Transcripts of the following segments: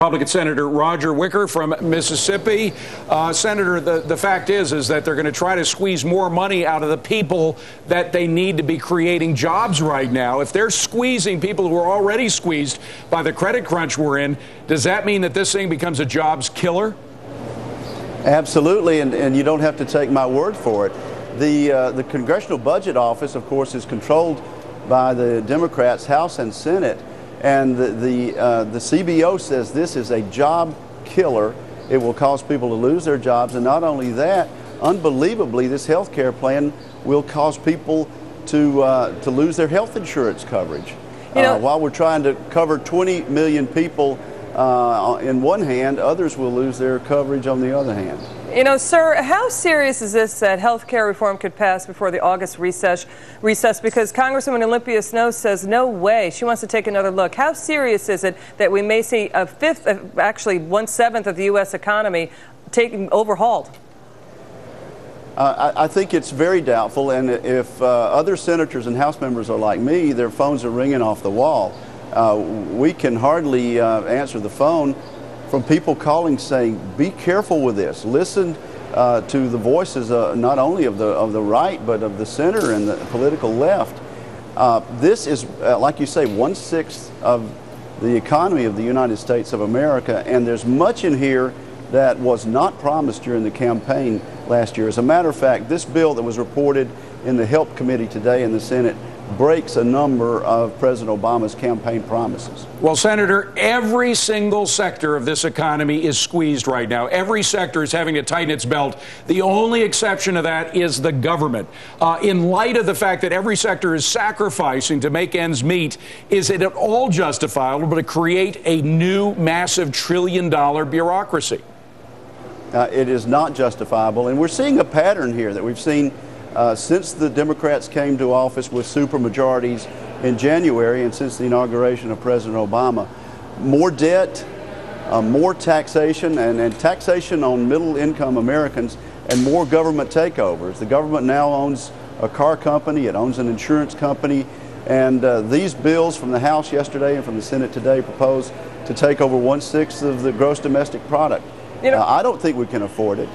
Republican Senator Roger Wicker from Mississippi. Senator, the fact is that they're going to try to squeeze more money out of the people that they need to be creating jobs right now. If they're squeezing people who are already squeezed by the credit crunch we're in, does that mean that this thing becomes a jobs killer? Absolutely, and you don't have to take my word for it. The Congressional Budget Office, of course, is controlled by the Democrats, House and Senate, and the CBO says this is a job killer. It will cause people to lose their jobs, and not only that, unbelievably, this health care plan will cause people to lose their health insurance coverage. While we're trying to cover 20 million people in one hand, others will lose their coverage on the other hand. You know, sir, how serious is this that health care reform could pass before the August recess? Because Congresswoman Olympia Snowe says no way. She wants to take another look. How serious is it that we may see a fifth, actually 1/7 of the U.S. economy overhauled? I think it's very doubtful, and if other senators and House members are like me, their phones are ringing off the wall. We can hardly answer the phone from people calling saying, be careful with this. Listen to the voices not only of the right, but of the center and the political left. This is, like you say, 1/6 of the economy of the United States of America, and there's much in here that was not promised during the campaign last year. As a matter of fact, this bill that was reported in the Help Committee today in the Senate breaks a number of President Obama's campaign promises. Well, Senator, every single sector of this economy is squeezed right now. Every sector is having to tighten its belt. The only exception to that is the government. In light of the fact that every sector is sacrificing to make ends meet, is it at all justifiable to create a new massive trillion-dollar bureaucracy? It is not justifiable, and we're seeing a pattern here that we've seen since the Democrats came to office with supermajorities in January and since the inauguration of President Obama. More debt, more taxation, and taxation on middle-income Americans, and more government takeovers. The government now owns a car company, it owns an insurance company, and these bills from the House yesterday and from the Senate today propose to take over 1/6 of the gross domestic product. I don't think we can afford it.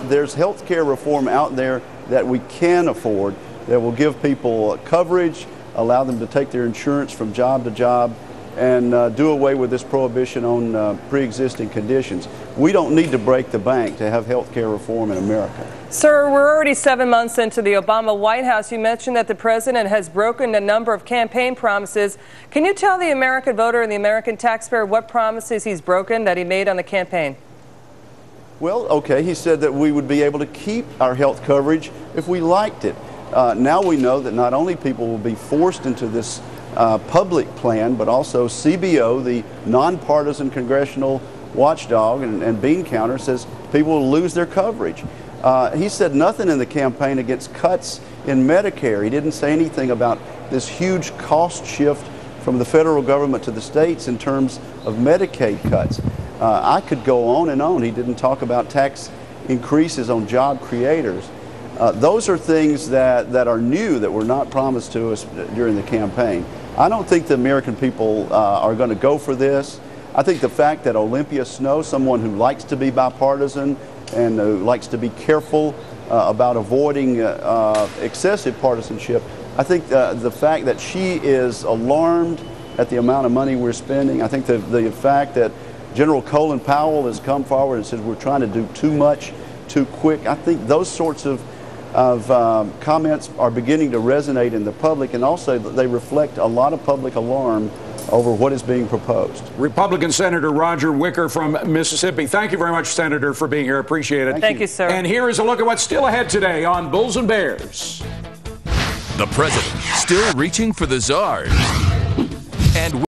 There's health care reform out there that we can afford that will give people coverage, allow them to take their insurance from job to job, and do away with this prohibition on pre-existing conditions. We don't need to break the bank to have health care reform in America. Sir, we're already 7 months into the Obama White House. You mentioned that the president has broken a number of campaign promises. Can you tell the American voter and the American taxpayer what promises he's broken that he made on the campaign? Well, okay, he said that we would be able to keep our health coverage if we liked it. Now we know that not only people will be forced into this public plan, but also CBO, the nonpartisan congressional watchdog and bean counter, says people will lose their coverage. He said nothing in the campaign against cuts in Medicare. He didn't say anything about this huge cost shift from the federal government to the states in terms of Medicaid cuts. I could go on and on. He didn't talk about tax increases on job creators. Those are things that are new, that were not promised to us during the campaign. I don't think the American people are going to go for this. I think the fact that Olympia Snowe, someone who likes to be bipartisan and who likes to be careful about avoiding excessive partisanship, I think the fact that she is alarmed at the amount of money we're spending, I think the fact that General Colin Powell has come forward and said we're trying to do too much, too quick, I think those sorts of comments are beginning to resonate in the public, and also they reflect a lot of public alarm over what is being proposed. Republican Senator Roger Wicker from Mississippi. Thank you very much, Senator, for being here. Appreciate it. Thank you, sir. And here is a look at what's still ahead today on Bulls and Bears. The president still reaching for the czars. And